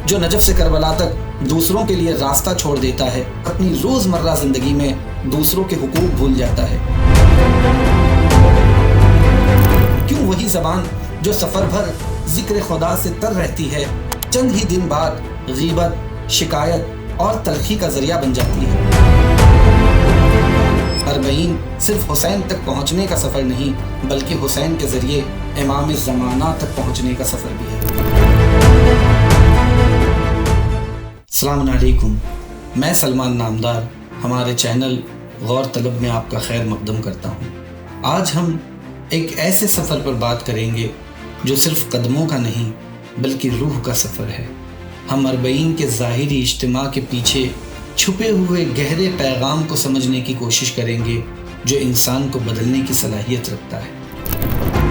जो नजफ से करबला तक दूसरों के लिए रास्ता छोड़ देता है, अपनी रोजमर्रा जिंदगी में दूसरों के हुकूक भूल जाता है। क्यों वही जबान जो सफर भर जिक्र खुदा से तर रहती है, चंद ही दिन बाद गीबत, शिकायत और तलखी का जरिया बन जाती है। अरबईन सिर्फ हुसैन तक पहुंचने का सफर नहीं, बल्कि हुसैन के जरिए इमाम ज़माना तक पहुंचने का सफर भी है। अस्सलाम वालेकुम, मैं सलमान नामदार हमारे चैनल गौर तलब में आपका खैर मकदम करता हूँ। आज हम एक ऐसे सफ़र पर बात करेंगे जो सिर्फ कदमों का नहीं बल्कि रूह का सफ़र है। हम अरबईन के ज़ाहिरी इज्तिमा के पीछे छुपे हुए गहरे पैगाम को समझने की कोशिश करेंगे जो इंसान को बदलने की सलाहियत रखता है।